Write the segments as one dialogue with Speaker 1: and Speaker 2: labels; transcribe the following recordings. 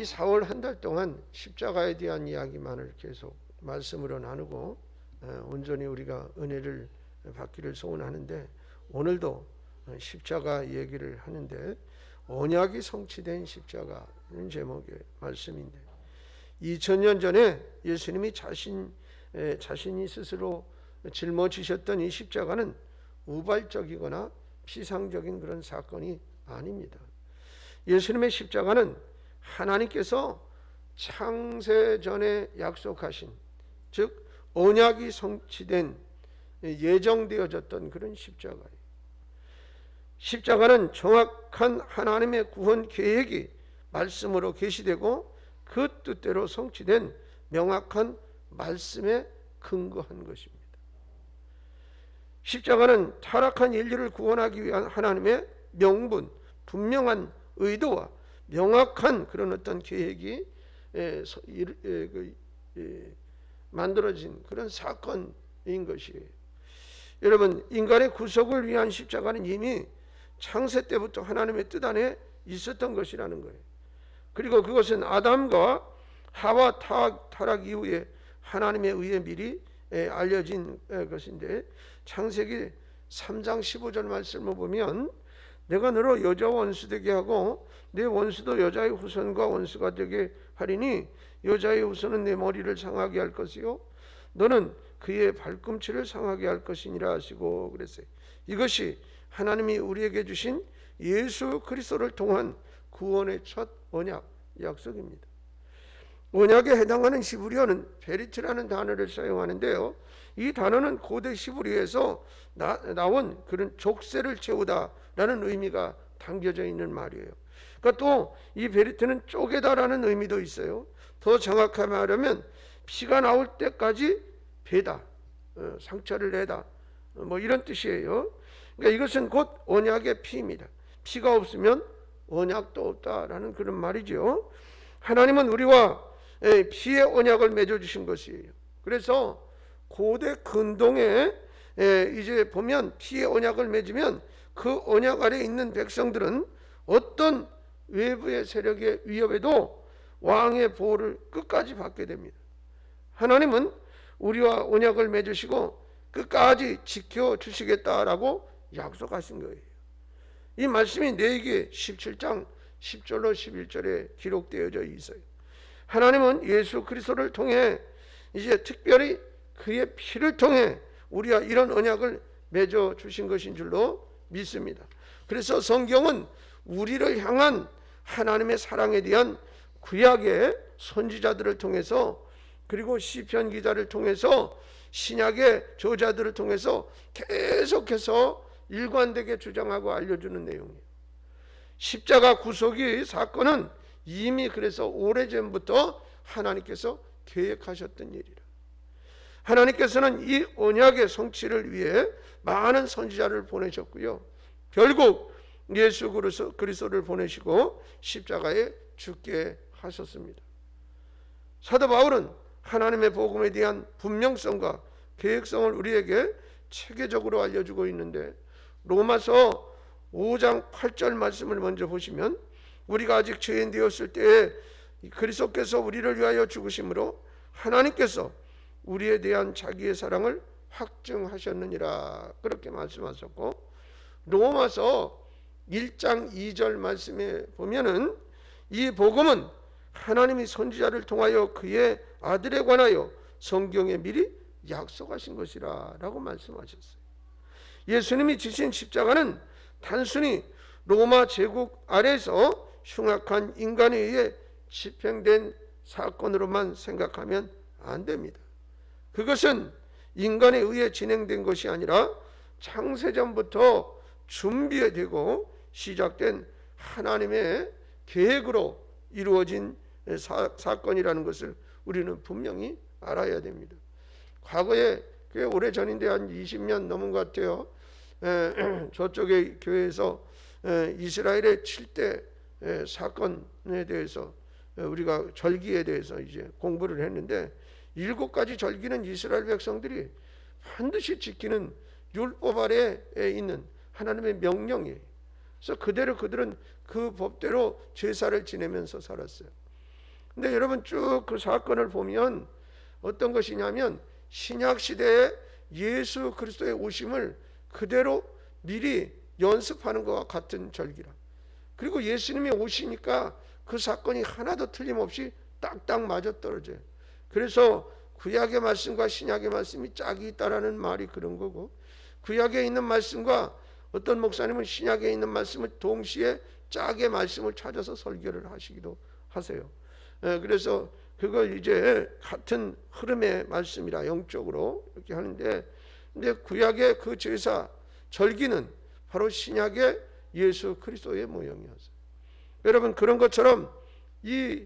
Speaker 1: 이 4월 한 달 동안 십자가에 대한 이야기만을 계속 말씀으로 나누고 온전히 우리가 은혜를 받기를 소원하는데, 오늘도 십자가 얘기를 하는데 언약이 성취된 십자가는 제목의 말씀인데, 2000년 전에 예수님이 자신이 스스로 짊어지셨던 이 십자가는 우발적이거나 피상적인 그런 사건이 아닙니다. 예수님의 십자가는 하나님께서 창세전에 약속하신, 즉 언약이 성취된, 예정되어졌던 그런 십자가예요. 십자가는 정확한 하나님의 구원 계획이 말씀으로 계시되고 그 뜻대로 성취된 명확한 말씀에 근거한 것입니다. 십자가는 타락한 인류를 구원하기 위한 하나님의 명분, 분명한 의도와 명확한 그런 어떤 계획이 만들어진 그런 사건인 것이에요. 여러분, 인간의 구속을 위한 십자가는 이미 창세 때부터 하나님의 뜻 안에 있었던 것이라는 거예요. 그리고 그것은 아담과 하와 타락 이후에 하나님에 의해 미리 알려진 것인데, 창세기 3장 15절 말씀을 보면 내가 너로 여자와 원수 되게 하고 내 원수도 여자의 후손과 원수가 되게 하리니 여자의 후손은 내 머리를 상하게 할 것이요 너는 그의 발꿈치를 상하게 할 것이니라 하시고 그랬어요. 이것이 하나님이 우리에게 주신 예수 그리스도를 통한 구원의 첫 언약, 약속입니다. 언약에 해당하는 히브리어는 베리트라는 단어를 사용하는데요, 이 단어는 고대 히브리어에서 나온 그런 족쇄를 채우다라는 의미가 담겨져 있는 말이에요. 그러니까 또 이 베리트는 쪼개다라는 의미도 있어요. 더 정확하게 말하면 피가 나올 때까지 베다, 상처를 내다, 뭐 이런 뜻이에요. 그러니까 이것은 곧 언약의 피입니다. 피가 없으면 언약도 없다라는 그런 말이죠. 하나님은 우리와 피의 언약을 맺어주신 것이에요. 그래서 고대 근동에 이제 보면 피의 언약을 맺으면 그 언약 아래 있는 백성들은 어떤 외부의 세력의 위협에도 왕의 보호를 끝까지 받게 됩니다. 하나님은 우리와 언약을 맺으시고 끝까지 지켜주시겠다라고 약속하신 거예요. 이 말씀이 레위기 17장 10절로 11절에 기록되어져 있어요. 하나님은 예수 그리스도를 통해 이제 특별히 그의 피를 통해 우리와 이런 언약을 맺어 주신 것인 줄로 믿습니다. 그래서 성경은 우리를 향한 하나님의 사랑에 대한 구약의 선지자들을 통해서, 그리고 시편 기자를 통해서, 신약의 저자들을 통해서 계속해서 일관되게 주장하고 알려주는 내용이에요. 십자가 구속의 사건은 이미 그래서 오래전부터 하나님께서 계획하셨던 일이라. 하나님께서는 이 언약의 성취를 위해 많은 선지자를 보내셨고요, 결국 예수 그리스도를 보내시고 십자가에 죽게 하셨습니다. 사도 바울은 하나님의 복음에 대한 분명성과 계획성을 우리에게 체계적으로 알려주고 있는데, 로마서 5장 8절 말씀을 먼저 보시면, 우리가 아직 죄인 되었을 때에 그리스도께서 우리를 위하여 죽으심으로 하나님께서 우리에 대한 자기의 사랑을 확증하셨느니라, 그렇게 말씀하셨고, 로마서 1장 2절 말씀에 보면은 이 복음은 하나님이 선지자를 통하여 그의 아들에 관하여 성경에 미리 약속하신 것이라 라고 말씀하셨어요. 예수님이 지신 십자가는 단순히 로마 제국 아래에서 흉악한 인간에 의해 집행된 사건으로만 생각하면 안 됩니다. 그것은 인간에 의해 진행된 것이 아니라 창세전부터 준비되고 시작된 하나님의 계획으로 이루어진 사건이라는 것을 우리는 분명히 알아야 됩니다. 과거에 꽤 오래전인데 한 20년 넘은 것 같아요. 저쪽의 교회에서 이스라엘의 7대 사건에 대해서 우리가 절기에 대해서 이제 공부를 했는데, 7가지 절기는 이스라엘 백성들이 반드시 지키는 율법 아래에 있는 하나님의 명령이에요. 그래서 그대로 그들은 그 법대로 제사를 지내면서 살았어요. 근데 여러분 쭉 그 사건을 보면 어떤 것이냐면 신약 시대에 예수 그리스도의 오심을 그대로 미리 연습하는 것과 같은 절기라. 그리고 예수님이 오시니까 그 사건이 하나도 틀림없이 딱딱 맞아떨어져요. 그래서 구약의 말씀과 신약의 말씀이 짝이 있다라는 말이 그런 거고, 구약에 있는 말씀과 어떤 목사님은 신약에 있는 말씀을 동시에 짝의 말씀을 찾아서 설교를 하시기도 하세요. 그래서 그걸 이제 같은 흐름의 말씀이라 영적으로 이렇게 하는데, 근데 구약의 그 제사 절기는 바로 신약의 예수 그리스도의 모형이었어요. 여러분 그런 것처럼 이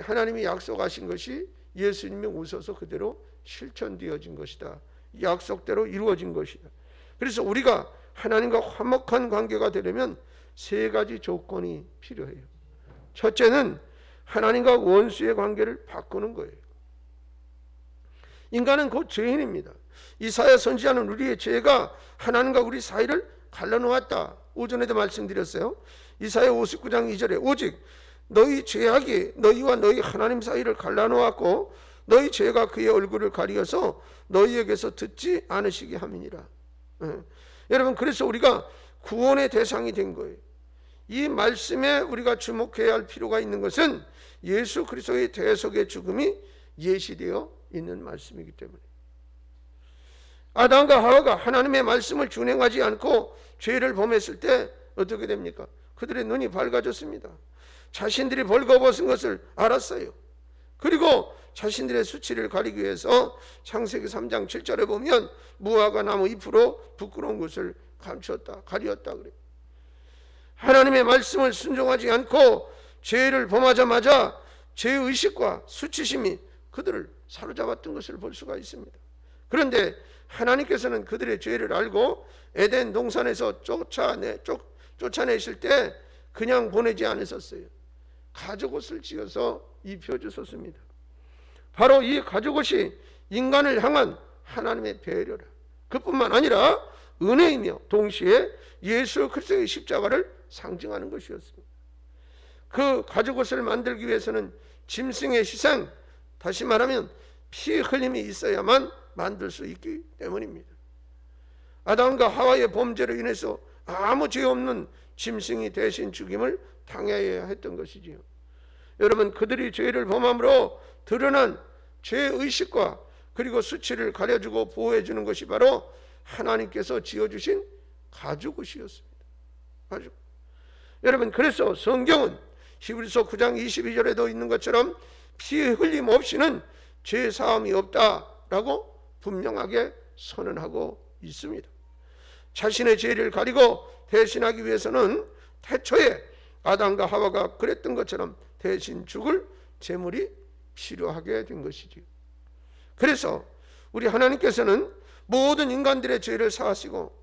Speaker 1: 하나님이 약속하신 것이 예수님이 오셔서 그대로 실천되어진 것이다. 약속대로 이루어진 것이다. 그래서 우리가 하나님과 화목한 관계가 되려면 세 가지 조건이 필요해요. 첫째는 하나님과 원수의 관계를 바꾸는 거예요. 인간은 곧 죄인입니다. 이사야 선지자는 우리의 죄가 하나님과 우리 사이를 갈라놓았다. 오전에도 말씀드렸어요. 이사야 59장 2절에 오직 너희 죄악이 너희와 너희 하나님 사이를 갈라놓았고 너희 죄가 그의 얼굴을 가리어서 너희에게서 듣지 않으시게 함이니라. 여러분 그래서 우리가 구원의 대상이 된 거예요. 이 말씀에 우리가 주목해야 할 필요가 있는 것은 예수 그리스도의 대속의 죽음이 예시되어 있는 말씀이기 때문에, 아담과 하와가 하나님의 말씀을 준행하지 않고 죄를 범했을 때 어떻게 됩니까? 그들의 눈이 밝아졌습니다. 자신들이 벌거벗은 것을 알았어요. 그리고 자신들의 수치를 가리기 위해서 창세기 3장 7절에 보면 무화과 나무 잎으로 부끄러운 것을 감추었다, 가리었다 그래요. 하나님의 말씀을 순종하지 않고 죄를 범하자마자 죄의식과 수치심이 그들을 사로잡았던 것을 볼 수가 있습니다. 그런데 하나님께서는 그들의 죄를 알고 에덴 동산에서 쫓아내실 때 그냥 보내지 않으셨어요. 가죽옷을 지어서 입혀주셨습니다. 바로 이 가죽옷이 인간을 향한 하나님의 배려라. 그뿐만 아니라 은혜이며 동시에 예수 그리스도의 십자가를 상징하는 것이었습니다. 그 가죽옷을 만들기 위해서는 짐승의 희생, 다시 말하면 피 흘림이 있어야만 만들 수 있기 때문입니다. 아담과 하와의 범죄로 인해서 아무 죄 없는 짐승이 대신 죽임을 당해야 했던 것이지요. 여러분 그들이 죄를 범함으로 드러난 죄의식과 그리고 수치를 가려주고 보호해주는 것이 바로 하나님께서 지어주신 가죽옷이었습니다. 가죽. 여러분 그래서 성경은 히브리서 9장 22절에도 있는 것처럼 피 흘림 없이는 죄 사함이 없다라고 분명하게 선언하고 있습니다. 자신의 죄를 가리고 대신하기 위해서는 태초에 아담과 하와가 그랬던 것처럼 대신 죽을 제물이 필요하게 된 것이지요. 그래서 우리 하나님께서는 모든 인간들의 죄를 사하시고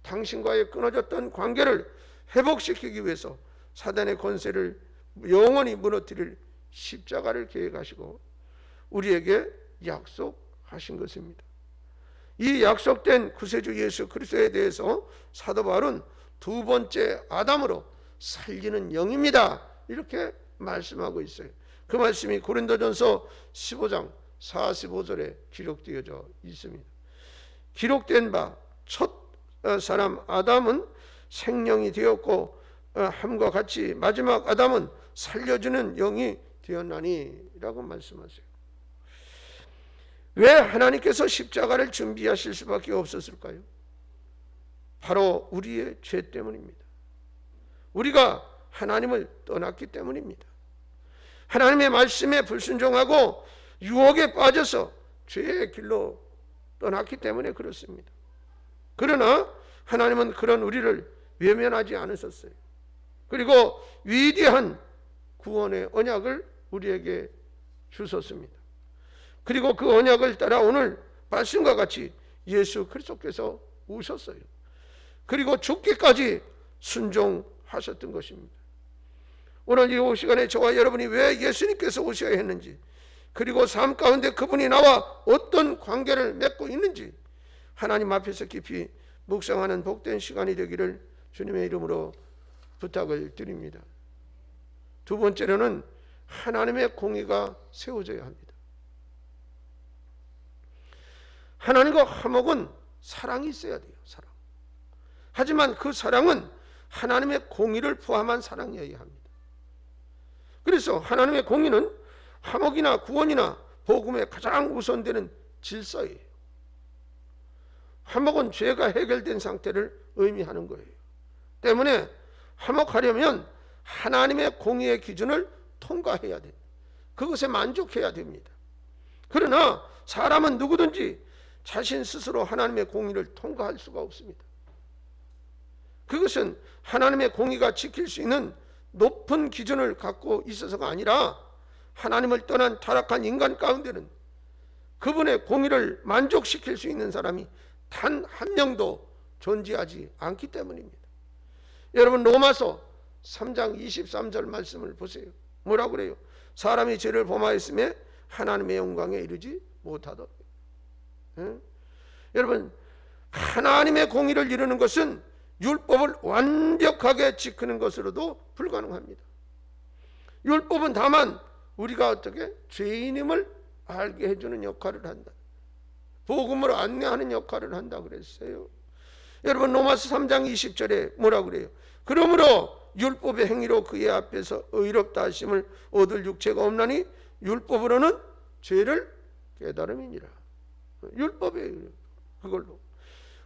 Speaker 1: 당신과의 끊어졌던 관계를 회복시키기 위해서 사단의 권세를 영원히 무너뜨릴 십자가를 계획하시고 우리에게 약속하신 것입니다. 이 약속된 구세주 예수 그리스도에 대해서 사도 바울은 두 번째 아담으로 살리는 영입니다, 이렇게 말씀하고 있어요. 그 말씀이 고린도전서 15장 45절에 기록되어져 있습니다. 기록된 바 첫 사람 아담은 생명이 되었고 함과 같이 마지막 아담은 살려주는 영이 되었나니 라고 말씀하세요. 왜 하나님께서 십자가를 준비하실 수밖에 없었을까요? 바로 우리의 죄 때문입니다. 우리가 하나님을 떠났기 때문입니다. 하나님의 말씀에 불순종하고 유혹에 빠져서 죄의 길로 떠났기 때문에 그렇습니다. 그러나 하나님은 그런 우리를 외면하지 않으셨어요. 그리고 위대한 구원의 언약을 우리에게 주셨습니다. 그리고 그 언약을 따라 오늘 말씀과 같이 예수 그리스도께서 오셨어요. 그리고 죽기까지 순종하셨던 것입니다. 오늘 이 시간에 저와 여러분이 왜 예수님께서 오셔야 했는지, 그리고 삶 가운데 그분이 나와 어떤 관계를 맺고 있는지 하나님 앞에서 깊이 묵상하는 복된 시간이 되기를 주님의 이름으로 부탁을 드립니다. 두 번째로는 하나님의 공의가 세워져야 합니다. 하나님과 화목은 사랑이 있어야 돼요. 사랑. 하지만 그 사랑은 하나님의 공의를 포함한 사랑이어야 합니다. 그래서 하나님의 공의는 화목이나 구원이나 복음에 가장 우선되는 질서예요. 화목은 죄가 해결된 상태를 의미하는 거예요. 때문에 화목하려면 하나님의 공의의 기준을 통과해야 됩니다. 그것에 만족해야 됩니다. 그러나 사람은 누구든지 자신 스스로 하나님의 공의를 통과할 수가 없습니다. 그것은 하나님의 공의가 지킬 수 있는 높은 기준을 갖고 있어서가 아니라 하나님을 떠난 타락한 인간 가운데는 그분의 공의를 만족시킬 수 있는 사람이 단 한 명도 존재하지 않기 때문입니다. 여러분, 로마서 3장 23절 말씀을 보세요. 뭐라고 그래요? 사람이 죄를 범하였음에 하나님의 영광에 이르지 못하도록. 여러분, 하나님의 공의를 이루는 것은 율법을 완벽하게 지키는 것으로도 불가능합니다. 율법은 다만 우리가 어떻게 죄인임을 알게 해주는 역할을 한다. 복음으로 안내하는 역할을 한다 그랬어요. 여러분, 로마서 3장 20절에 뭐라고 그래요? 그러므로 율법의 행위로 그의 앞에서 의롭다 하심을 얻을 육체가 없나니 율법으로는 죄를 깨달음이니라. 율법이에요. 그걸로.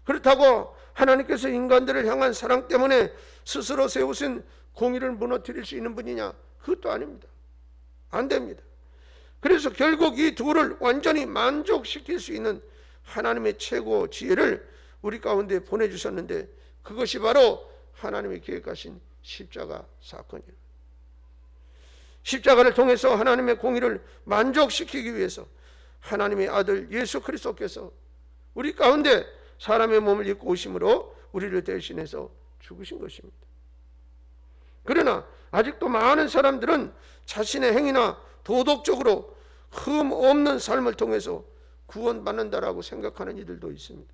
Speaker 1: 그렇다고 하나님께서 인간들을 향한 사랑 때문에 스스로 세우신 공의를 무너뜨릴 수 있는 분이냐? 그것도 아닙니다. 안 됩니다. 그래서 결국 이 둘을 완전히 만족시킬 수 있는 하나님의 최고 지혜를 우리 가운데 보내주셨는데 그것이 바로 하나님이 계획하신 십자가 사건이에요. 십자가를 통해서 하나님의 공의를 만족시키기 위해서 하나님의 아들 예수 그리스도께서 우리 가운데 사람의 몸을 입고 오심으로 우리를 대신해서 죽으신 것입니다. 그러나 아직도 많은 사람들은 자신의 행위나 도덕적으로 흠 없는 삶을 통해서 구원받는다라고 생각하는 이들도 있습니다.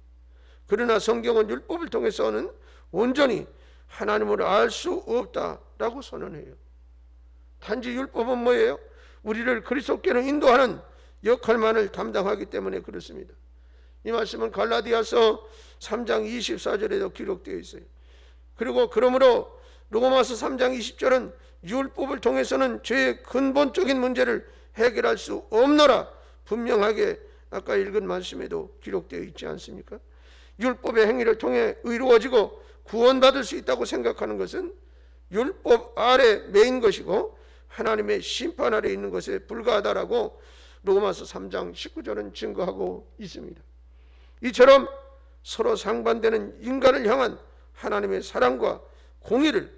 Speaker 1: 그러나 성경은 율법을 통해서는 온전히 하나님을 알 수 없다라고 선언해요. 단지 율법은 뭐예요? 우리를 그리스도께로 인도하는 역할만을 담당하기 때문에 그렇습니다. 이 말씀은 갈라디아서 3장 24절에도 기록되어 있어요. 그리고 그러므로 로마서 3장 20절은 율법을 통해서는 죄의 근본적인 문제를 해결할 수 없노라 분명하게 아까 읽은 말씀에도 기록되어 있지 않습니까? 율법의 행위를 통해 의로워지고 구원받을 수 있다고 생각하는 것은 율법 아래 매인 것이고 하나님의 심판 아래 있는 것에 불과하다라고 로마서 3장 19절은 증거하고 있습니다. 이처럼 서로 상반되는 인간을 향한 하나님의 사랑과 공의를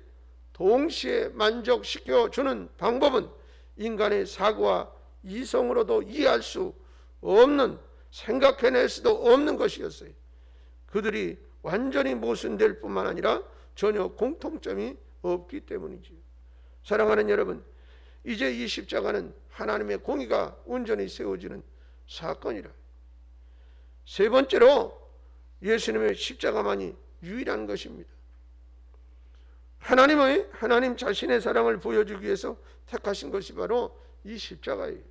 Speaker 1: 동시에 만족시켜주는 방법은 인간의 사고와 이성으로도 이해할 수 없는, 생각해낼 수도 없는 것이었어요. 그들이 완전히 모순될 뿐만 아니라 전혀 공통점이 없기 때문이지요. 사랑하는 여러분, 이제 이 십자가는 하나님의 공의가 온전히 세워지는 사건이라. 세 번째로 예수님의 십자가만이 유일한 것입니다. 하나님 자신의 사랑을 보여주기 위해서 택하신 것이 바로 이 십자가예요.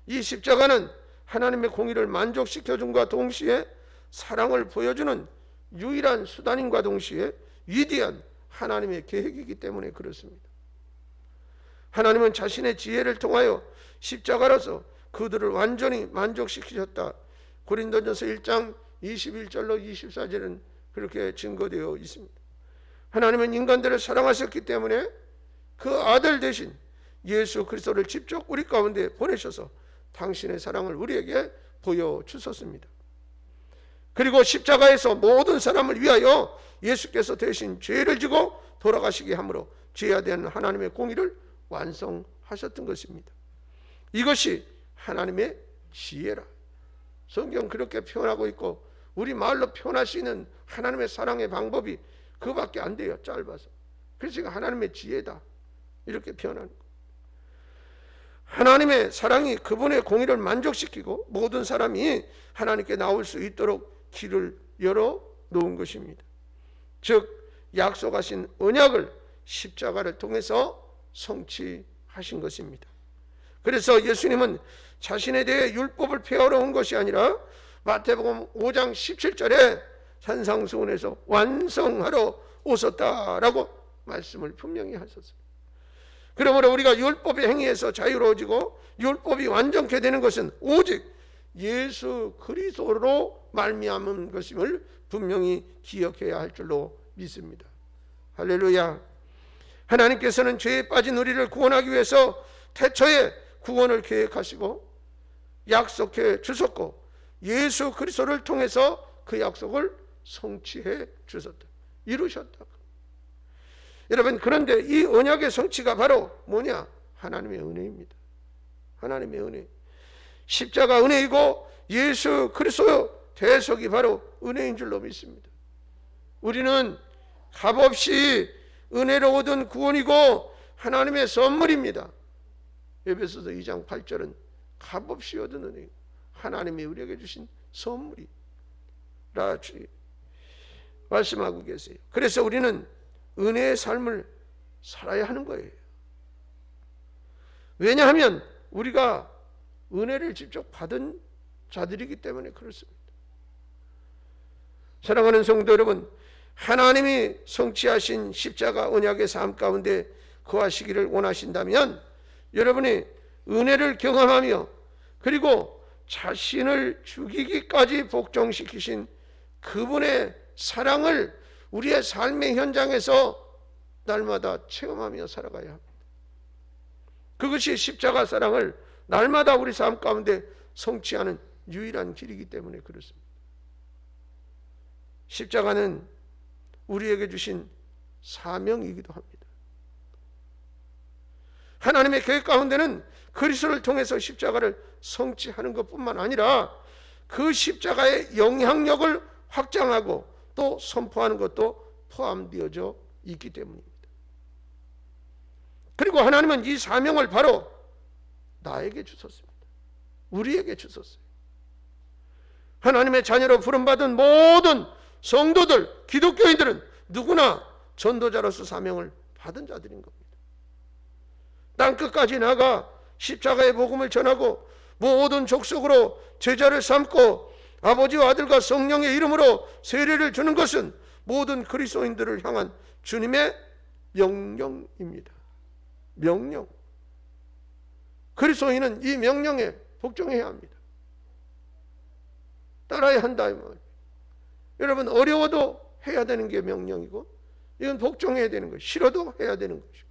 Speaker 1: 이 십자가는 하나님의 공의를 만족시켜준과 동시에 사랑을 보여주는 유일한 수단인과 동시에 위대한 하나님의 계획이기 때문에 그렇습니다. 하나님은 자신의 지혜를 통하여 십자가로서 그들을 완전히 만족시키셨다. 고린도전서 1장 21절로 24절은 그렇게 증거되어 있습니다. 하나님은 인간들을 사랑하셨기 때문에 그 아들 대신 예수 그리스도를 직접 우리 가운데 보내셔서 당신의 사랑을 우리에게 보여주셨습니다. 그리고 십자가에서 모든 사람을 위하여 예수께서 대신 죄를 지고 돌아가시게 함으로 죄에 대한 하나님의 공의를 완성하셨던 것입니다. 이것이 하나님의 지혜라. 성경 그렇게 표현하고 있고 우리 말로 표현할 수 있는 하나님의 사랑의 방법이 그밖에 안 돼요. 짧아서. 그래서 하나님의 지혜다 이렇게 표현하는 거예요. 하나님의 사랑이 그분의 공의를 만족시키고 모든 사람이 하나님께 나올 수 있도록 길을 열어 놓은 것입니다. 즉 약속하신 언약을 십자가를 통해서 성취하신 하신 것입니다. 그래서 예수님은 자신에 대해 율법을 폐하러 온 것이 아니라 마태복음 5장 17절에 산상수훈에서 완성하러 오셨다라고 말씀을 분명히 하셨어요. 그러므로 우리가 율법의 행위에서 자유로워지고 율법이 완전케 되는 것은 오직 예수 그리스도로 말미암은 것임을 분명히 기억해야 할 줄로 믿습니다. 할렐루야. 하나님께서는 죄에 빠진 우리를 구원하기 위해서 태초에 구원을 계획하시고 약속해 주셨고 예수 그리스도를 통해서 그 약속을 성취해 주셨다. 이루셨다. 여러분, 그런데 이 언약의 성취가 바로 뭐냐? 하나님의 은혜입니다. 하나님의 은혜. 십자가 은혜이고 예수 그리스도 대속이 바로 은혜인 줄로 믿습니다. 우리는 값없이 은혜로 얻은 구원이고 하나님의 선물입니다. 에베소서 2장 8절은 값없이 얻은 은혜, 하나님이 우리에게 주신 선물이라 말씀하고 계세요. 그래서 우리는 은혜의 삶을 살아야 하는 거예요. 왜냐하면 우리가 은혜를 직접 받은 자들이기 때문에 그렇습니다. 사랑하는 성도 여러분, 하나님이 성취하신 십자가 언약의 삶 가운데 거하시기를 원하신다면 여러분이 은혜를 경험하며 그리고 자신을 죽이기까지 복종시키신 그분의 사랑을 우리의 삶의 현장에서 날마다 체험하며 살아가야 합니다. 그것이 십자가 사랑을 날마다 우리 삶 가운데 성취하는 유일한 길이기 때문에 그렇습니다. 십자가는 우리에게 주신 사명이기도 합니다. 하나님의 계획 가운데는 그리스도를 통해서 십자가를 성취하는 것뿐만 아니라 그 십자가의 영향력을 확장하고 또 선포하는 것도 포함되어져 있기 때문입니다. 그리고 하나님은 이 사명을 바로 나에게 주셨습니다. 우리에게 주셨어요. 하나님의 자녀로 부름받은 모든 성도들, 기독교인들은 누구나 전도자로서 사명을 받은 자들인 겁니다. 땅끝까지 나가 십자가의 복음을 전하고 모든 족속으로 제자를 삼고 아버지와 아들과 성령의 이름으로 세례를 주는 것은 모든 그리스도인들을 향한 주님의 명령입니다. 명령. 그리스도인은 이 명령에 복종해야 합니다. 따라야 한다 이 말이에요. 여러분, 어려워도 해야 되는 게 명령이고 이건 복종해야 되는 것이고 싫어도 해야 되는 것이고.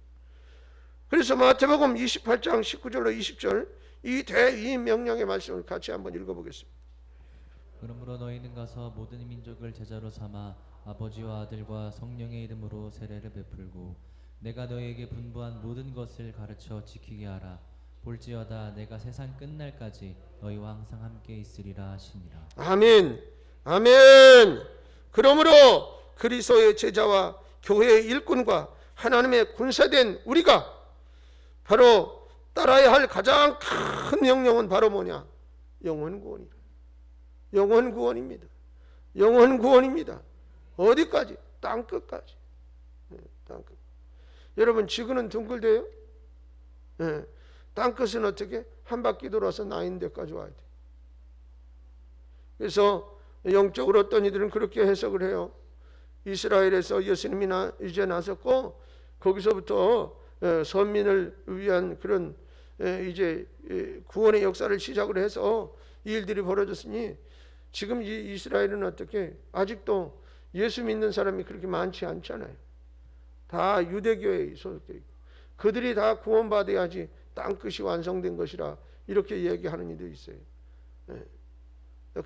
Speaker 1: 그래서 마태복음 28장 19절로 20절 이 대위임 명령의 말씀을 같이 한번 읽어보겠습니다.
Speaker 2: 그러므로 너희는 가서 모든 민족을 제자로 삼아 아버지와 아들과 성령의 이름으로 세례를 베풀고 내가 너희에게 분부한 모든 것을 가르쳐 지키게 하라. 볼지어다 내가 세상 끝날까지 너희와 항상 함께 있으리라 하시니라.
Speaker 1: 아멘. 아멘. 그러므로 그리스도의 제자와 교회의 일꾼과 하나님의 군사된 우리가 바로 따라야 할 가장 큰 명령은 바로 뭐냐? 영혼 구원이다. 영혼 구원입니다. 영혼 구원입니다. 어디까지? 땅끝까지. 땅끝. 여러분, 지구는 둥글대요? 네. 땅끝은 어떻게? 한 바퀴 돌아서 나인 데까지 와야 돼. 그래서 영적으로 어떤 이들은 그렇게 해석을 해요. 이스라엘에서 예수님이 이제 나섰고 거기서부터 선민을 위한 그런 이제 구원의 역사를 시작을 해서 이 일들이 벌어졌으니 지금 이 이스라엘은 어떻게 아직도 예수 믿는 사람이 그렇게 많지 않잖아요. 다 유대교에 소속되어 있고 그들이 다 구원받아야지 땅끝이 완성된 것이라 이렇게 얘기하는 이도 있어요.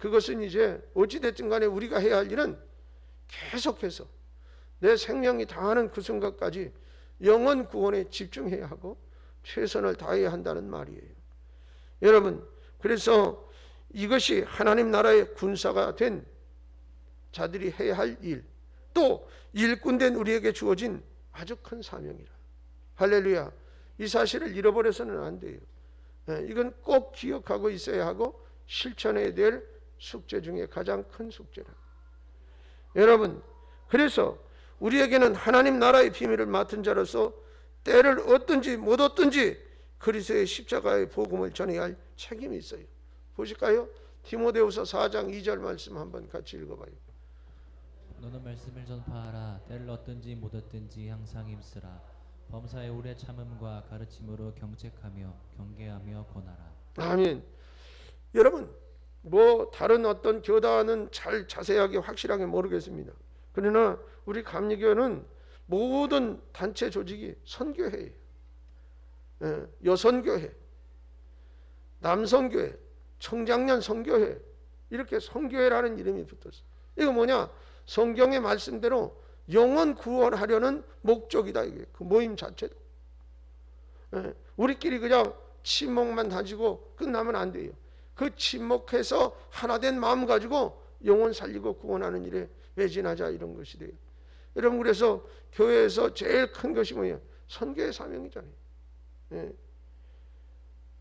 Speaker 1: 그것은 이제 어찌됐든 간에 우리가 해야 할 일은 계속해서 내 생명이 다하는 그 순간까지 영혼 구원에 집중해야 하고 최선을 다해야 한다는 말이에요. 여러분, 그래서 이것이 하나님 나라의 군사가 된 자들이 해야 할 일, 또 일꾼된 우리에게 주어진 아주 큰 사명이라. 할렐루야. 이 사실을 잃어버려서는 안 돼요. 이건 꼭 기억하고 있어야 하고 실천해야 될 숙제 중에 가장 큰 숙제라. 여러분, 그래서 우리에게는 하나님 나라의 비밀을 맡은 자로서 때를 얻든지 못 얻든지 그리스도의 십자가의 복음을 전해야 할 책임이 있어요. 보실까요? 디모데후서 4장 2절 말씀 한번 같이 읽어봐요.
Speaker 2: 너는 말씀을 전파하라. 때를 얻든지 못 얻든지 항상 힘쓰라. 범사에 오래 참음과 가르침으로 경책하며 경계하며 권하라.
Speaker 1: 아멘. 여러분, 뭐 다른 어떤 교단은 잘 자세하게 확실하게 모르겠습니다. 그러나 우리 감리교는 모든 단체 조직이 선교회예요. 여선교회, 남선교회, 청장년 선교회, 이렇게 선교회라는 이름이 붙었어요. 이거 뭐냐? 성경의 말씀대로 영혼 구원하려는 목적이다. 이게 그 모임 자체도. 우리끼리 그냥 친목만 다지고 끝나면 안 돼요. 그 친목해서 하나 된 마음 가지고 영혼 살리고 구원하는 일에 매진하자, 이런 것이 돼요. 여러분, 그래서 교회에서 제일 큰 것이 뭐예요? 선교의 사명이잖아요.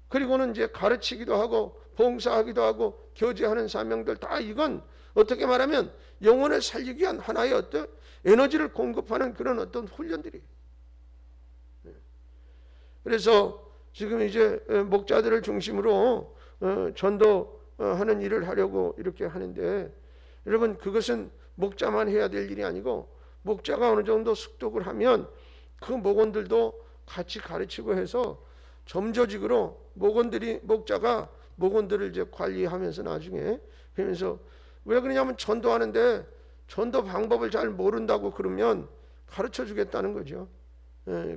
Speaker 1: 그리고는 이제 가르치기도 하고 봉사하기도 하고 교제하는 사명들, 다 이건 어떻게 말하면 영혼을 살리기 위한 하나의 어떤 에너지를 공급하는 그런 어떤 훈련들이에요. 그래서 지금 이제 목자들을 중심으로 전도하는 일을 하려고 이렇게 하는데, 여러분, 그것은 목자만 해야 될 일이 아니고 목자가 어느 정도 숙독을 하면 그 목원들도 같이 가르치고 해서 점조직으로 목자가 목원들을 이제 관리하면서 나중에 그러면서, 왜 그러냐면 전도하는데 전도 방법을 잘 모른다고 그러면 가르쳐 주겠다는 거죠.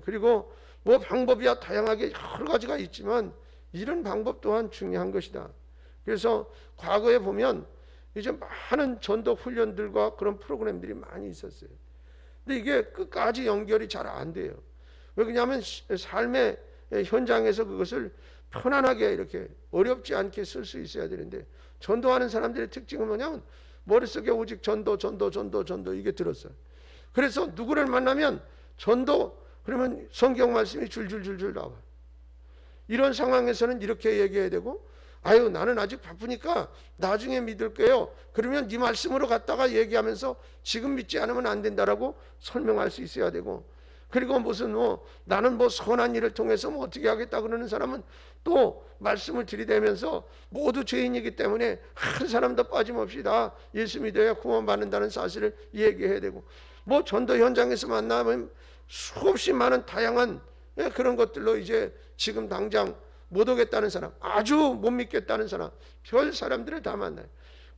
Speaker 1: 그리고 뭐 방법이야 다양하게 여러 가지가 있지만 이런 방법 또한 중요한 것이다. 그래서 과거에 보면 이제 많은 전도 훈련들과 그런 프로그램들이 많이 있었어요. 근데 이게 끝까지 연결이 잘 안 돼요. 왜 그러냐면 삶의 현장에서 그것을 편안하게 이렇게 어렵지 않게 쓸 수 있어야 되는데, 전도하는 사람들의 특징은 뭐냐면 머릿속에 오직 전도 이게 들었어요. 그래서 누구를 만나면 전도 그러면 성경 말씀이 줄줄줄줄 나와요. 이런 상황에서는 이렇게 얘기해야 되고, 아유 나는 아직 바쁘니까 나중에 믿을게요. 그러면 네 말씀으로 갔다가 얘기하면서 지금 믿지 않으면 안 된다라고 설명할 수 있어야 되고, 그리고 무슨 나는 뭐 선한 일을 통해서 뭐 어떻게 하겠다 그러는 사람은 또 말씀을 들이대면서 모두 죄인이기 때문에 한 사람도 빠짐없이 다 예수 믿어야 구원받는다는 사실을 얘기해야 되고, 뭐 전도 현장에서 만나면 수없이 많은 다양한 그런 것들로 이제 지금 당장 못 오겠다는 사람, 아주 못 믿겠다는 사람, 별 사람들을 다 만나요.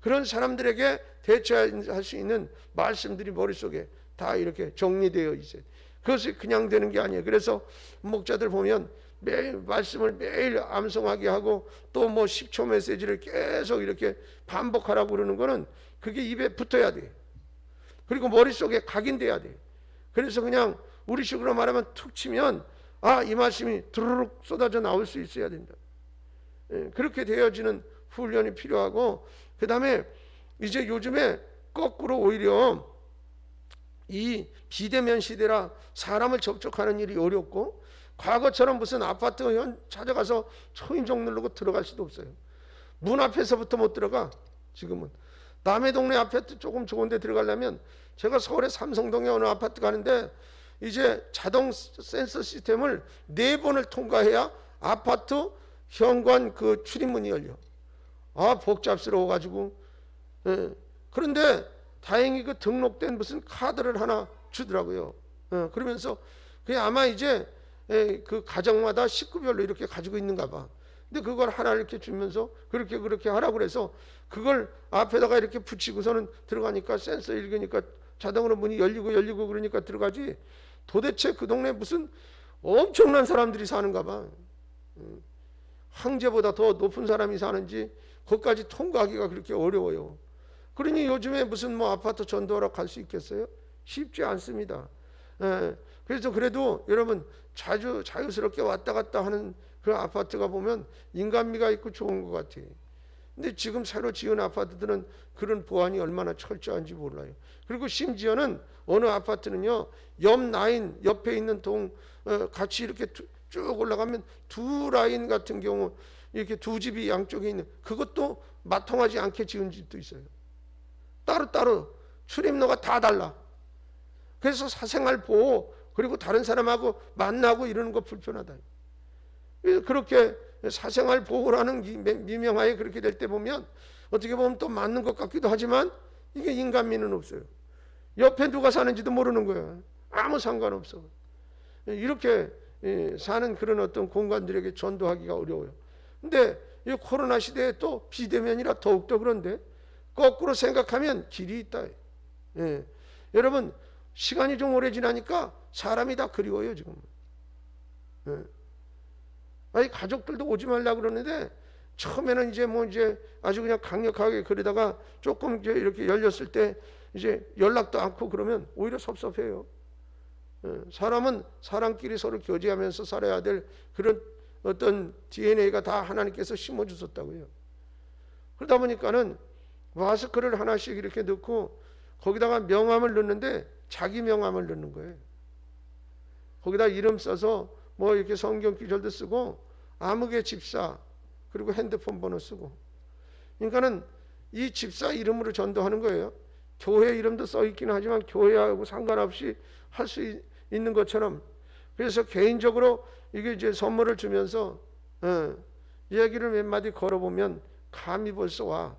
Speaker 1: 그런 사람들에게 대처할 수 있는 말씀들이 머릿속에 다 이렇게 정리되어 있어요. 그것이 그냥 되는 게 아니에요. 그래서 목자들 보면 매일 말씀을 매일 암송하게 하고 또 뭐 10초 메시지를 계속 이렇게 반복하라고 그러는 거는 그게 입에 붙어야 돼요. 그리고 머릿속에 각인돼야 돼요. 그래서 그냥 우리식으로 말하면 툭 치면 이 말씀이 두루룩 쏟아져 나올 수 있어야 된다. 그렇게 되어지는 훈련이 필요하고, 그 다음에 이제 요즘에 거꾸로 오히려 이 비대면 시대라 사람을 접촉하는 일이 어렵고, 과거처럼 무슨 아파트 찾아가서 초인종 누르고 들어갈 수도 없어요. 문 앞에서부터 못 들어가. 지금은 남의 동네 아파트 조금 좋은 데 들어가려면, 제가 서울의 삼성동에 어느 아파트 가는데 이제 자동 센서 시스템을 4번을 통과해야 아파트 현관 그 출입문이 열려. 복잡스러워 가지고. 그런데 다행히 그 등록된 무슨 카드를 하나 주더라고요. 그러면서 그게 아마 이제 그 가정마다 식구별로 이렇게 가지고 있는가 봐. 근데 그걸 하나 이렇게 주면서 그렇게 하라고 그래서 그걸 앞에다가 이렇게 붙이고서는 들어가니까 센서 읽으니까 자동으로 문이 열리고 그러니까 들어가지. 도대체 그 동네 무슨 엄청난 사람들이 사는가 봐. 황제보다 더 높은 사람이 사는지 거기까지 통과하기가 그렇게 어려워요. 그러니 요즘에 무슨 뭐 아파트 전도하러 갈 수 있겠어요? 쉽지 않습니다. 그래서 그래도 여러분 자유스럽게 왔다 갔다 하는 그 아파트가 보면 인간미가 있고 좋은 것 같아요. 근데 지금 새로 지은 아파트들은 그런 보안이 얼마나 철저한지 몰라요. 그리고 심지어는 어느 아파트는요, 옆 라인 옆에 있는 동 같이 이렇게 쭉 올라가면 두 라인 같은 경우 이렇게 두 집이 양쪽에 있는, 그것도 마통하지 않게 지은 집도 있어요. 따로따로 출입로가 다 달라. 그래서 사생활 보호, 그리고 다른 사람하고 만나고 이러는 거 불편하다. 그렇게 사생활 보호라는 미명하에 그렇게 될 때 보면 어떻게 보면 또 맞는 것 같기도 하지만 이게 인간미는 없어요. 옆에 누가 사는지도 모르는 거예요. 아무 상관없어. 이렇게 사는 그런 어떤 공간들에게 전도하기가 어려워요. 근데 이 코로나 시대에 또 비대면이라 더욱더 그런데 거꾸로 생각하면 길이 있다. 예. 여러분 시간이 좀 오래 지나니까 사람이 다 그리워요 지금. 예. 아니 가족들도 오지 말라 그러는데 처음에는 이제 아주 그냥 강력하게 그러다가 조금 이제 이렇게 열렸을 때 이제 연락도 않고 그러면 오히려 섭섭해요. 예. 사람은 사람끼리 서로 교제하면서 살아야 될 그런 어떤 DNA가 다 하나님께서 심어주셨다고요. 그러다 보니까는 마스크를 하나씩 이렇게 넣고 거기다가 명함을 넣는데 자기 명함을 넣는 거예요. 거기다 이름 써서 뭐 이렇게 성경 구절도 쓰고 아무개 집사 그리고 핸드폰 번호 쓰고. 그러니까는 이 집사 이름으로 전도하는 거예요. 교회 이름도 써 있기는 하지만 교회하고 상관없이 할 수 있는 것처럼. 그래서 개인적으로 이게 이제 선물을 주면서 이야기를 몇 마디 걸어보면 감이 벌써 와.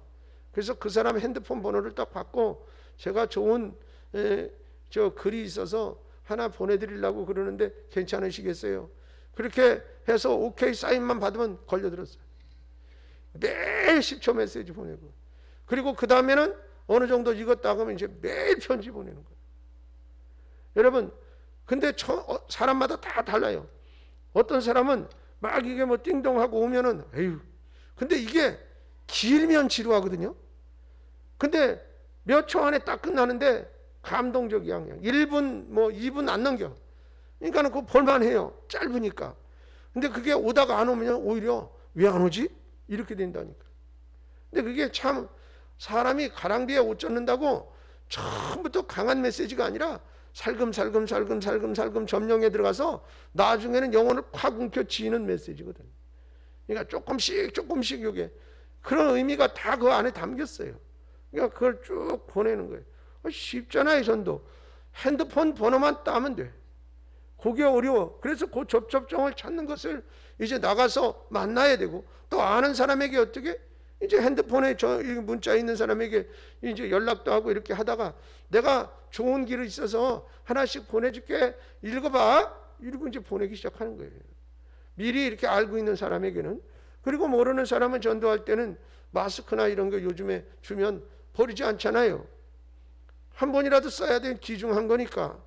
Speaker 1: 그래서 그 사람 핸드폰 번호를 딱 받고 제가 좋은 저 글이 있어서 하나 보내드리려고 그러는데 괜찮으시겠어요? 그렇게 해서 오케이 사인만 받으면 걸려들었어요. 매일 10초 메시지 보내고 그리고 그 다음에는 어느 정도 익었다 하면 이제 매일 편지 보내는 거예요. 여러분 근데 사람마다 다 달라요. 어떤 사람은 막 이게 뭐 띵동하고 오면은 에휴 근데 이게 길면 지루하거든요. 근데 몇 초 안에 딱 끝나는데 감동적이야. 그냥 1분 뭐 2분 안 넘겨. 그러니까는 그거 볼만해요. 짧으니까. 근데 그게 오다가 안 오면 오히려 왜 안 오지? 이렇게 된다니까. 근데 그게 참 사람이 가랑비에 옷 젖는다고 처음부터 강한 메시지가 아니라 살금살금 점령에 들어가서 나중에는 영혼을 팍 움켜쥐는 메시지거든. 그러니까 조금씩 이게 그런 의미가 다 그 안에 담겼어요. 그러니까 그걸 쭉 보내는 거예요. 쉽잖아요. 전도 핸드폰 번호만 따면 돼. 그게 어려워. 그래서 그 접점을 찾는 것을 이제 나가서 만나야 되고 또 아는 사람에게 어떻게 이제 핸드폰에 문자 있는 사람에게 이제 연락도 하고 이렇게 하다가 내가 좋은 길이 있어서 하나씩 보내줄게 읽어봐 이러고 이제 보내기 시작하는 거예요. 미리 이렇게 알고 있는 사람에게는. 그리고 모르는 사람은 전도할 때는 마스크나 이런 거 요즘에 주면 버리지 않잖아요. 한 번이라도 써야 되는 귀중한 거니까.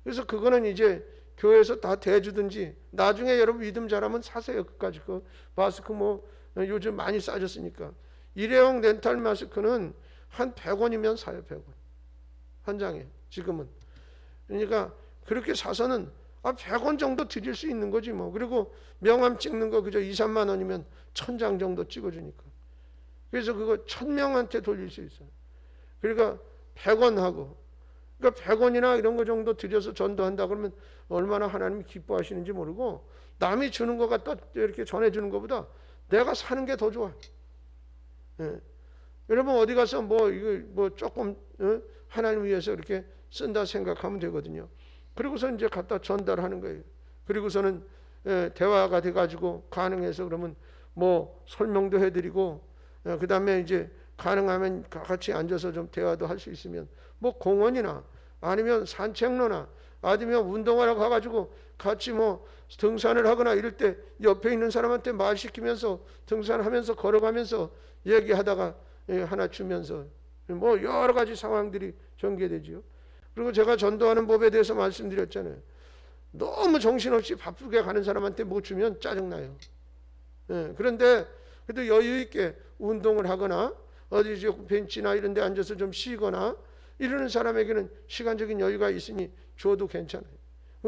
Speaker 1: 그래서 그거는 이제 교회에서 다 대주든지 나중에 여러분 믿음 잘하면 사세요. 그까짓 거 마스크 뭐 요즘 많이 싸졌으니까. 일회용 렌탈 마스크는 한 100원이면 사요. 100원 한 장에 지금은. 그러니까 그렇게 사서는 100원 정도 드릴 수 있는 거지 뭐. 그리고 명함 찍는 거 그저 2, 3만 원이면 1000장 정도 찍어주니까. 그래서 그거 1000명한테 돌릴 수 있어요. 그러니까 100원 하고 그러니까 100원이나 이런 거 정도 들여서 전도한다 그러면 얼마나 하나님이 기뻐하시는지 모르고 남이 주는 거 갖다 이렇게 전해주는 것보다 내가 사는 게 더 좋아. 예. 여러분 어디 가서 이거 조금 하나님 위해서 이렇게 쓴다 생각하면 되거든요. 그리고서 이제 갖다 전달하는 거예요. 그리고서는 대화가 돼가지고 가능해서 그러면 뭐 설명도 해드리고 그 다음에 이제 가능하면 같이 앉아서 좀 대화도 할 수 있으면 뭐 공원이나 아니면 산책로나 아니면 운동하러 가가지고 같이 뭐 등산을 하거나 이럴 때 옆에 있는 사람한테 말 시키면서 등산하면서 걸어가면서 얘기하다가 하나 주면서 뭐 여러 가지 상황들이 전개되지요. 그리고 제가 전도하는 법에 대해서 말씀드렸잖아요. 너무 정신없이 바쁘게 가는 사람한테 뭐 주면 짜증나요. 그런데 그래도 여유 있게 운동을 하거나 어디 벤치나 이런 데 앉아서 좀 쉬거나 이러는 사람에게는 시간적인 여유가 있으니 줘도 괜찮아요.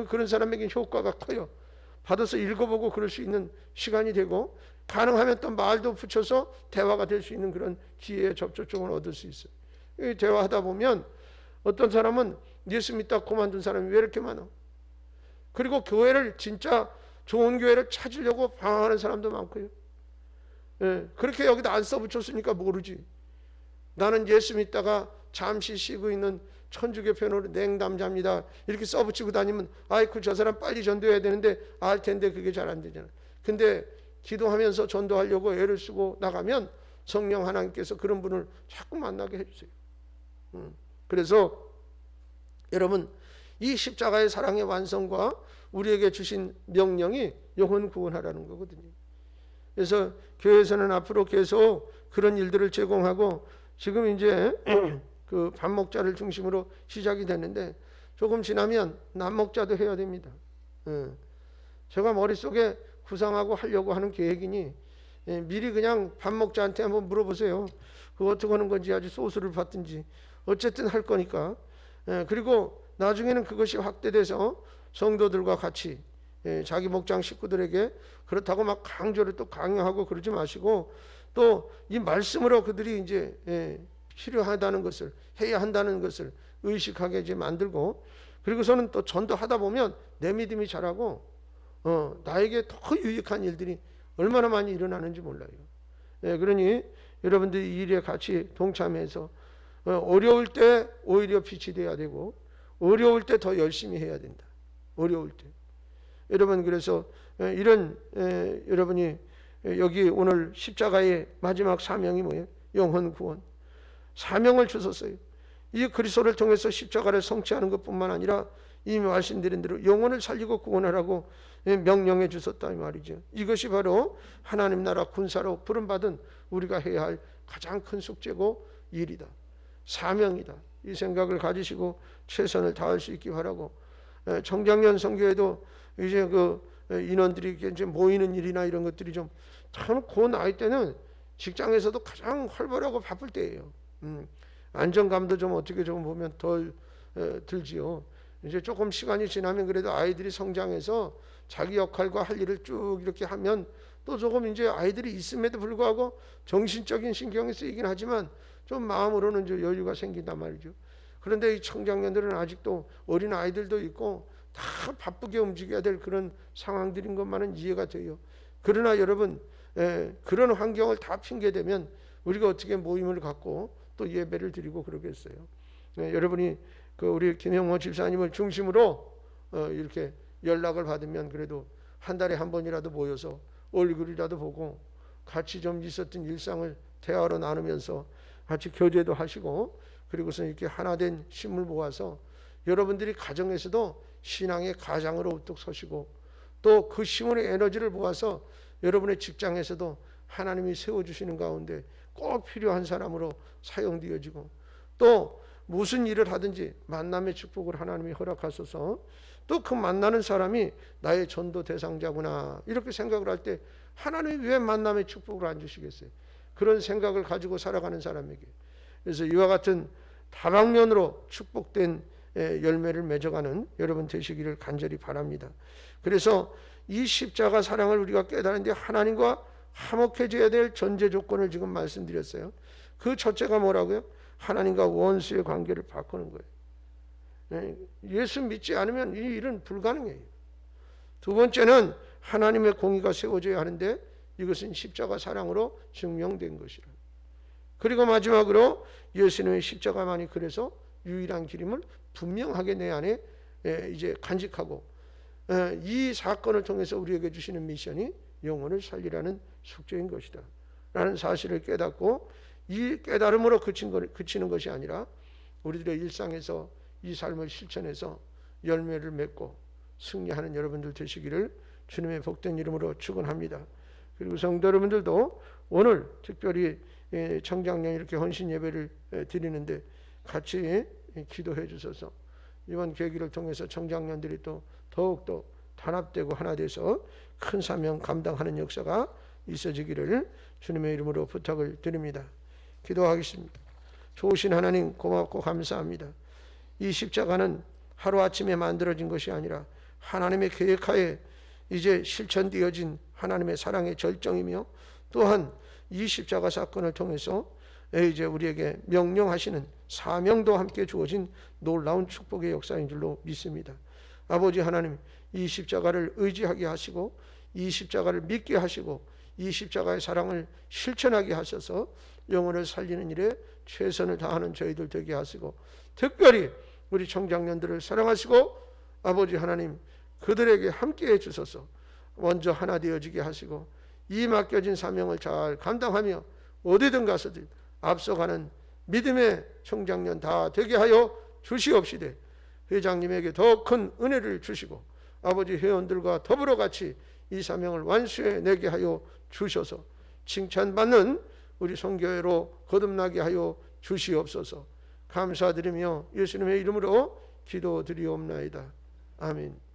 Speaker 1: 그런 사람에게는 효과가 커요. 받아서 읽어보고 그럴 수 있는 시간이 되고 가능하면 또 말도 붙여서 대화가 될 수 있는 그런 기회의 접촉점을 얻을 수 있어요. 대화하다 보면 어떤 사람은 예수 믿다 그만둔 사람이 왜 이렇게 많아? 그리고 교회를 진짜 좋은 교회를 찾으려고 방황하는 사람도 많고요. 그렇게 여기다 안 써붙였으니까 모르지. 나는 예수 믿다가 잠시 쉬고 있는 천주교편으로 냉담자입니다. 이렇게 써붙이고 다니면 아이쿠 저 사람 빨리 전도해야 되는데 알 텐데 그게 잘 안 되잖아. 근데 기도하면서 전도하려고 애를 쓰고 나가면 성령 하나님께서 그런 분을 자꾸 만나게 해주세요. 그래서 여러분, 이 십자가의 사랑의 완성과 우리에게 주신 명령이 영혼 구원하라는 거거든요. 그래서 교회에서는 앞으로 계속 그런 일들을 제공하고, 지금 이제 그 밥먹자를 중심으로 시작이 됐는데 조금 지나면 남먹자도 해야 됩니다. 제가 머릿속에 구상하고 하려고 하는 계획이니 미리 그냥 밥먹자한테 한번 물어보세요. 그거 어떻게 하는 건지, 아주 소스를 받든지 어쨌든 할 거니까. 그리고 나중에는 그것이 확대돼서 성도들과 같이 자기 목장 식구들에게 그렇다고 막 강조를 또 강요하고 그러지 마시고, 또 이 말씀으로 그들이 이제 필요하다는 것을, 해야 한다는 것을 의식하게 이제 만들고, 그리고서는 또 전도하다 보면 내 믿음이 자라고 나에게 더 유익한 일들이 얼마나 많이 일어나는지 몰라요. 그러니 여러분들이 이 일에 같이 동참해서 어려울 때 오히려 빛이 돼야 되고, 어려울 때 더 열심히 해야 된다. 어려울 때. 여러분, 그래서 이런 여러분이 여기 오늘 십자가의 마지막 사명이 뭐예요? 영혼 구원. 사명을 주셨어요. 이 그리스도를 통해서 십자가를 성취하는 것뿐만 아니라 이미 말씀드린 대로 영혼을 살리고 구원하라고 명령해 주셨다 이 말이죠. 이것이 바로 하나님 나라 군사로 부름받은 우리가 해야 할 가장 큰 숙제고 일이다. 사명이다. 이 생각을 가지시고 최선을 다할 수 있기 바라고, 청장년 선교에도 이제 그 인원들이 이제 모이는 일이나 이런 것들이 좀 참 그 나이 때는 직장에서도 가장 활발하고 바쁠 때예요. 안정감도 좀 어떻게 좀 보면 덜 들지요. 이제 조금 시간이 지나면 그래도 아이들이 성장해서 자기 역할과 할 일을 쭉 이렇게 하면 또 조금 이제 아이들이 있음에도 불구하고 정신적인 신경이 쓰이긴 하지만 좀 마음으로는 이제 여유가 생긴단 말이죠. 그런데 이 청장년들은 아직도 어린 아이들도 있고 다 바쁘게 움직여야 될 그런 상황들인 것만은 이해가 돼요. 그러나 여러분, 그런 환경을 다 핑계대면 우리가 어떻게 모임을 갖고 또 예배를 드리고 그러겠어요. 여러분이 그 우리 김영호 집사님을 중심으로 이렇게 연락을 받으면 그래도 한 달에 한 번이라도 모여서 얼굴이라도 보고 같이 좀 있었던 일상을 대화로 나누면서 같이 교제도 하시고, 그리고서 이렇게 하나된 힘을 모아서 여러분들이 가정에서도 신앙의 가장으로 우뚝 서시고, 또 그 힘의 에너지를 모아서 여러분의 직장에서도 하나님이 세워주시는 가운데 꼭 필요한 사람으로 사용되어지고, 또 무슨 일을 하든지 만남의 축복을 하나님이 허락하셔서 또 그 만나는 사람이 나의 전도 대상자구나 이렇게 생각을 할 때 하나님이 왜 만남의 축복을 안 주시겠어요? 그런 생각을 가지고 살아가는 사람에게. 그래서 이와 같은 다방면으로 축복된 열매를 맺어가는 여러분 되시기를 간절히 바랍니다. 그래서 이 십자가 사랑을 우리가 깨달은데 하나님과 화목해져야 될 전제 조건을 지금 말씀드렸어요. 그 첫째가 뭐라고요? 하나님과 원수의 관계를 바꾸는 거예요. 예수 믿지 않으면 이 일은 불가능해요. 두 번째는 하나님의 공의가 세워져야 하는데 이것은 십자가 사랑으로 증명된 것이라. 그리고 마지막으로 예수님의 십자가만이 그래서 유일한 길임을 분명하게 내 안에 이제 간직하고, 이 사건을 통해서 우리에게 주시는 미션이 영혼을 살리라는 숙제인 것이다 라는 사실을 깨닫고, 이 깨달음으로 그치는 것이 아니라 우리들의 일상에서 이 삶을 실천해서 열매를 맺고 승리하는 여러분들 되시기를 주님의 복된 이름으로 축원합니다. 그리고 성도 여러분들도 오늘 특별히 청장년 이렇게 헌신 예배를 드리는데 같이 기도해 주셔서 이번 계기를 통해서 청장년들이 또 더욱더 단합되고 하나 돼서 큰 사명 감당하는 역사가 있어지기를 주님의 이름으로 부탁을 드립니다. 기도하겠습니다. 좋으신 하나님 고맙고 감사합니다. 이 십자가는 하루아침에 만들어진 것이 아니라 하나님의 계획하에 이제 실천되어진 하나님의 사랑의 절정이며, 또한 이 십자가 사건을 통해서 이제 우리에게 명령하시는 사명도 함께 주어진 놀라운 축복의 역사인 줄로 믿습니다. 아버지 하나님, 이 십자가를 의지하게 하시고 이 십자가를 믿게 하시고 이 십자가의 사랑을 실천하게 하셔서 영혼을 살리는 일에 최선을 다하는 저희들 되게 하시고, 특별히 우리 청장년들을 사랑하시고 아버지 하나님 그들에게 함께해 주셔서 먼저 하나 되어지게 하시고 이 맡겨진 사명을 잘 감당하며 어디든 가서든 앞서가는 믿음의 청장년 다 되게 하여 주시옵시되 회장님에게 더 큰 은혜를 주시고 아버지 회원들과 더불어 같이 이 사명을 완수해 내게 하여 주셔서 칭찬받는 우리 선교회로 거듭나게 하여 주시옵소서. 감사드리며 예수님의 이름으로 기도드리옵나이다. 아멘.